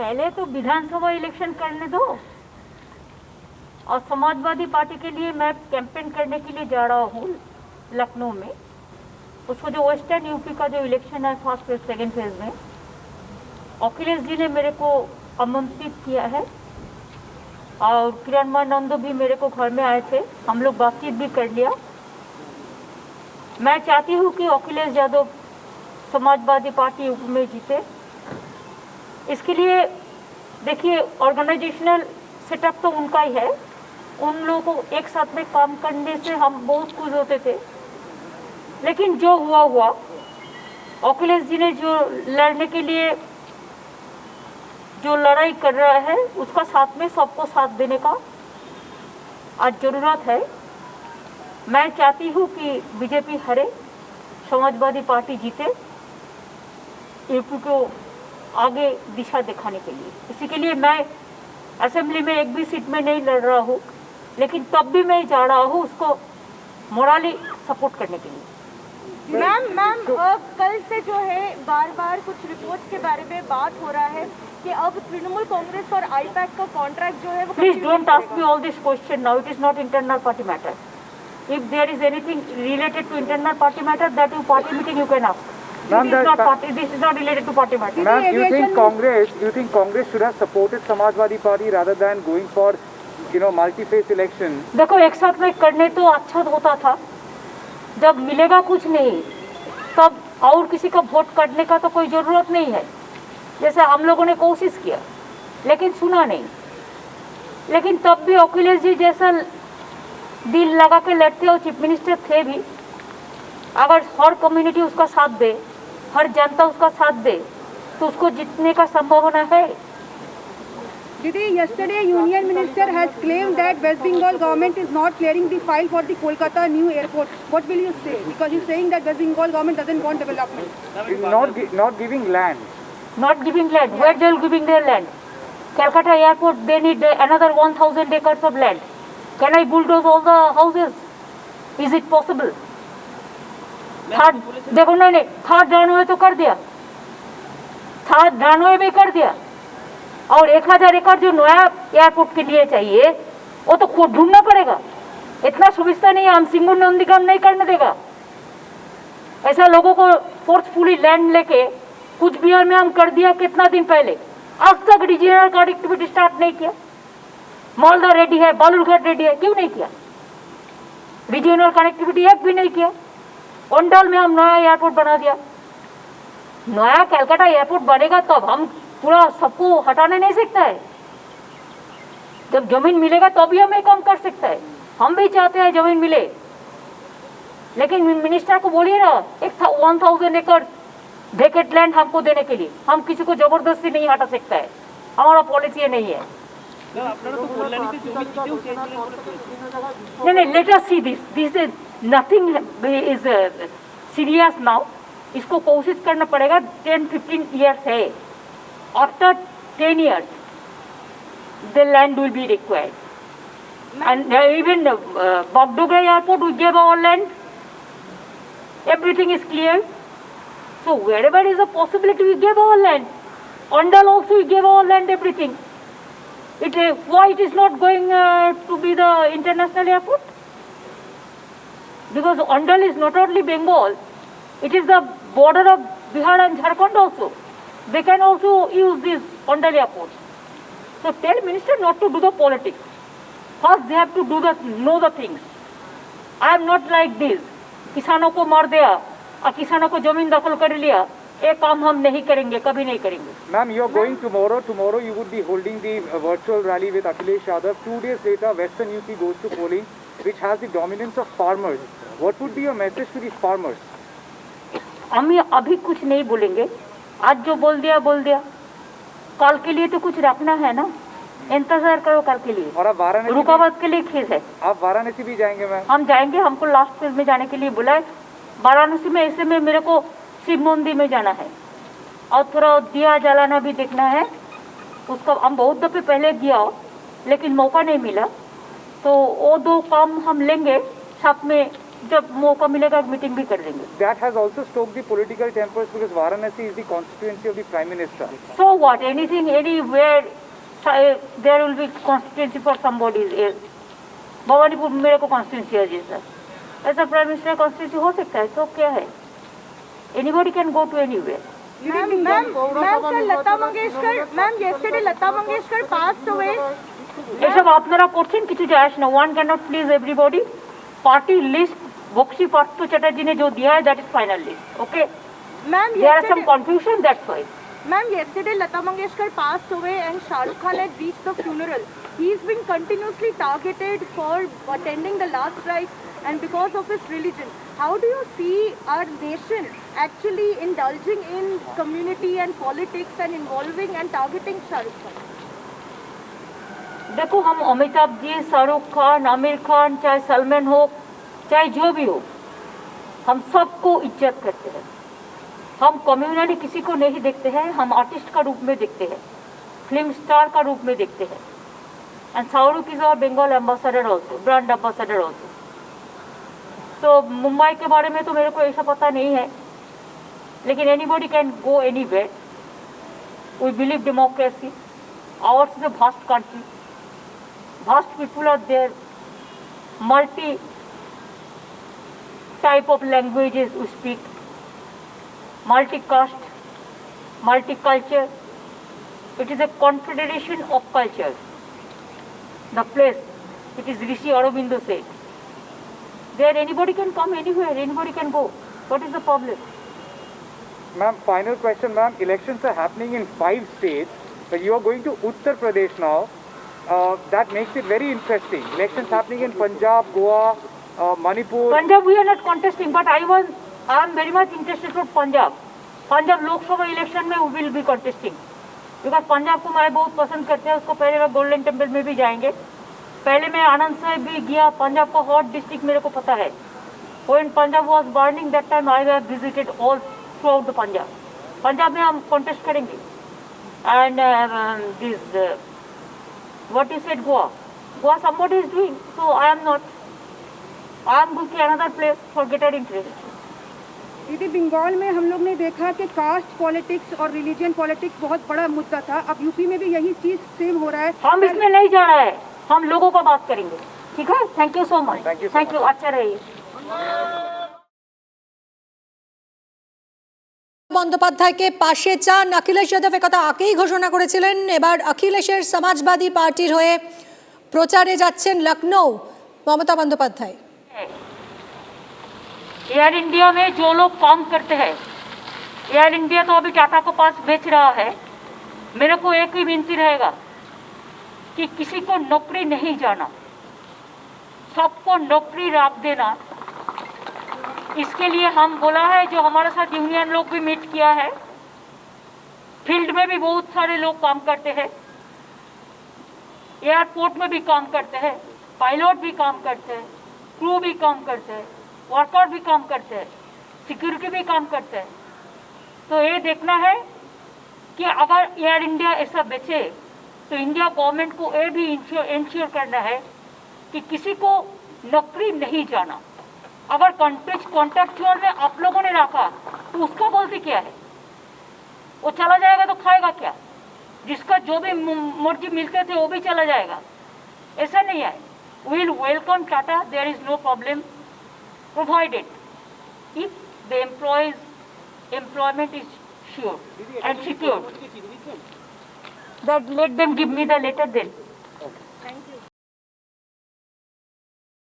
पहले तो विधानसभा इलेक्शन करने दो, और समाजवादी पार्टी के लिए मैं कैंपेन करने के लिए जा रहा हूँ लखनऊ में। उसको जो वेस्टर्न यूपी का जो इलेक्शन है फर्स्ट फेज सेकेंड फेज में, अखिलेश जी ने मेरे को आमंत्रित किया है और किरणमानंदो भी मेरे को घर में आए थे, हम लोग बातचीत भी कर लिया। मैं चाहती हूँ कि अखिलेश यादव समाजवादी पार्टी यूपी में जीते। इसके लिए देखिए ऑर्गेनाइजेशनल सेटअप तो उनका ही है, उन लोगों को एक साथ में काम करने से हम बहुत खुश होते थे, लेकिन जो हुआ हुआ। अखिलेश जी ने जो लड़ने के लिए जो लड़ाई कर रहा है उसका साथ में सबको साथ देने का आज जरूरत है। मैं चाहती हूँ कि बीजेपी हारे, समाजवादी पार्टी जीते, यूपी को आगे दिशा दिखाने के लिए। इसी के लिए मैं असेंबली में एक भी सीट में नहीं लड़ रहा हूँ, लेकिन तब भी मैं जा रहा हूँ उसको मोराली सपोर्ट करने के लिए। मैम कल से जो है बार बार कुछ रिपोर्ट्स के बारे में बात हो रहा है कि अब तृणमूल कांग्रेस और आईपैक का कॉन्ट्रैक्ट जो है वो please don't ask me all this question now, it is not internal party matter. If there is anything related to internal party matter that you party meeting you can ask. This is not related to party matter. Ma'am, you think Congress should have supported Samajwadi Party rather than going for, multi-phase election? देखो एक साथ में करने तो अच्छा होता था, जब मिलेगा कुछ नहीं तब और किसी का वोट करने का तो कोई जरूरत नहीं है। जैसे हम लोगों ने कोशिश किया लेकिन सुना नहीं, लेकिन तब भी अखिलेश जी जैसा दिल लगा के लड़ते और चीफ मिनिस्टर थे भी, अगर हर कम्युनिटी उसका साथ दे, हर जनता उसका साथ दे तो उसको जीतने का संभावना है। Didi, yesterday Union Minister has claimed that West Bengal government is not clearing the file for the Kolkata new airport. What will you say? Because he's saying that West Bengal government doesn't want development. Not giving land. Not giving land. Where they are giving their land? Calcutta airport, they need another 1,000 acres of land. Can I bulldoze all the houses? Is it possible? देखो नहीं, third runway तो कर दिया, third runway भी कर दिया, और 1000 एकड़ जो नया एयरपोर्ट के लिए चाहिए वो तो खुद ढूंढना पड़ेगा। इतना सुविधा नहीं है, हम सिंगुर नंदीग्राम नहीं करने देगा। ऐसा लोगों को फोर्सफुली लैंड लेके कुछ बिहार में हम कर दिया कितना दिन पहले, आज तक रीजनल कनेक्टिविटी स्टार्ट नहीं किया। मालदा रेडी है, बालूरघाट रेडी है, क्यों नहीं किया? रीजनल कनेक्टिविटी एक भी नहीं किया। ओंडाल में हम नया एयरपोर्ट बना दिया। नया कलकत्ता एयरपोर्ट बनेगा तब हम पूरा सबको हटाने नहीं सकता है। जब जमीन मिलेगा तभी हम ये काम कर सकते हैं। हम भी चाहते हैं जमीन मिले, लेकिन मिनिस्टर को बोलिए ना 1000 एकड़ वेकेट लैंड हमको देने के लिए। हम किसी को जबरदस्ती नहीं हटा सकता है, हमारा पॉलिसी नहीं है। नहीं, let us see this is nothing is serious now. इसको कोशिश करना पड़ेगा। 10-15 ईयर्स है, after 10 years the land will be required. And even Bagdogra airport we gave our land, everything is clear. So wherever is a possibility we gave our land. Ondal also we gave our land, everything. Why it is not going to be the international airport? Because Ondal is not only Bengal, it is the border of Bihar and Jharkhand also. They can also use this Ondal airport. So tell minister not to do the politics. First they have to know the things. I am not like this. किसानों को मार दिया और किसानों को जमीन दखल कर लिया, ये काम हम नहीं करेंगे, कभी नहीं करेंगे। Ma'am, you are going tomorrow. Tomorrow you would be holding the virtual rally with Akhilesh Yadav. 2 days later, Western UP goes to polling, which has the dominance of farmers. What would be your message to these farmers? हम अभी कुछ नहीं बोलेंगे। आज जो बोल दिया, कल के लिए तो कुछ रखना है ना। इंतजार करो कल के लिए। और आप वाराणसी, रुकावत के लिए खेल है। आप वाराणसी भी जाएंगे मैम? हम जाएंगे, हमको लास्ट फेज में जाने के लिए बुलाए। वाराणसी में ऐसे में मेरे को शिव मंदिर में जाना है और थोड़ा दिया जलाना भी देखना है। उसका हम बहुत दफे पहले दिया, लेकिन मौका नहीं मिला, तो वो 2 काम हम लेंगे। साथ में जब मौका मिलेगा एक मीटिंग भी कर लेंगे. That has also stoked the political tempers because Varanasi is the constituency of the Prime Minister. So what? Anything, anywhere, there will be constituency for somebody else. Bhawanipur मेरे को constituency है जैसा, ऐसा प्राइम मिनिस्टर constituency हो सकता है, तो क्या है? Anybody can go to anywhere. Ma'am, sir, Lata Mangeshkar, ma'am, yesterday Lata Mangeshkar passed away. এসব আপনারা করছেন, কিছু যায় আসে না. One cannot please everybody. Party list Bakshi Partha Chatterjee ने जो दिया है, that is final list. Okay. Ma'am, There are some confusion, that's why. Ma'am, yesterday Lata Mangeshkar passed away and Shah Rukh Khan had reached the funeral. He's been continuously targeted for attending the last rites and because of his religion. How do you see our nation actually indulging in community and politics and involving and targeting Shah Rukh Khan? देखो, हम अमिताभ जी, शाहरुख खान, आमिर खान, चाहे सलमान हो, चाहे जो भी हो, हम सबको इज्जत करते हैं. हम कम्युनली किसी को नहीं देखते हैं, हम आर्टिस्ट का रूप में देखते हैं, फिल्म स्टार का रूप में देखते हैं. And Shahrukh is our Bengal ambassador also, brand ambassador also. तो मुंबई के बारे में तो मेरे को ऐसा पता नहीं है, लेकिन anybody can go anywhere. We believe democracy. Ours is a vast country. Vast people are there, multi type of languages we speak, multi-caste, multi-culture. It is a confederation of cultures. The place, it is Rishi Aurobindo said. There anybody can come anywhere, anybody can go. What is the problem? Ma'am, final question, ma'am. Elections are happening in 5 states, but you are going to Uttar Pradesh now. That makes it very interesting. Elections happening in Punjab, Goa, Manipur. Punjab we are not contesting, but I am very much interested in Punjab. Punjab Lok Sabha election में we will be contesting. Because Punjab को मैं बहुत पसंद करते हैं. उसको पहले मैं गोल्डन टेम्पल में भी जाएंगे. पहले मैं आनंद साहिब भी गया. पंजाब का हॉट डिस्ट्रिक्ट मेरे को पता है. When Punjab was burning, that time I have visited all throughout the Punjab. Punjab में हम contest करेंगे. And this what you said, Goa somebody is doing, so I am not. I am going to another place for greater interest. दीदी, बंगाल में हम लोग ने देखा कि कास्ट पॉलिटिक्स और रिलीजन पॉलिटिक्स बहुत बड़ा मुद्दा था. अब यूपी में भी यही चीज सेम हो रहा है. हम इसमें नहीं जा रहा है, हम लोगों का बात करेंगे. ठीक है, thank you so much. Thank you, अच्छा रहिए. বন্দ্যোপাধ্যায়কে পাশে চান অখিলেশ যাদব, একথা আগেই ঘোষণা করেছিলেন. এবার অখিলেশের সমাজবাদী পার্টির হয়ে প্রচারে যাচ্ছেন লখনऊ মমতা বন্দ্যোপাধ্যায়. एयर इंडिया में जो लोग काम करते हैं, एयर इंडिया तो अभी टाटा को पास बेच रहा है. मेरे को एक ही विनती रहेगा कि किसी को नौकरी नहीं जाना, सबको नौकरी रख देना. इसके लिए हम बोला है, जो हमारे साथ यूनियन लोग भी मीट किया है. फील्ड में भी बहुत सारे लोग काम करते हैं, एयरपोर्ट में भी काम करते हैं, पायलट भी काम करते हैं, क्रू भी काम करते हैं, वर्कर भी काम करते हैं, सिक्योरिटी भी काम करते हैं. तो ये देखना है कि अगर एयर इंडिया ऐसा बेचे तो इंडिया गवर्नमेंट को ये भी इंश्योर करना है कि किसी को नौकरी नहीं जाना. अगर कॉन्ट्रैक्चुअल में आप लोगों ने रखा तो उसका गलती क्या है? वो चला जाएगा तो खाएगा क्या? जिसका जो भी मर्जी मिलते थे वो भी चला जाएगा. ऐसा नहीं है. Will welcome Tata, there is no problem, provided if the employment is sure and secured. That let them give me the letter then.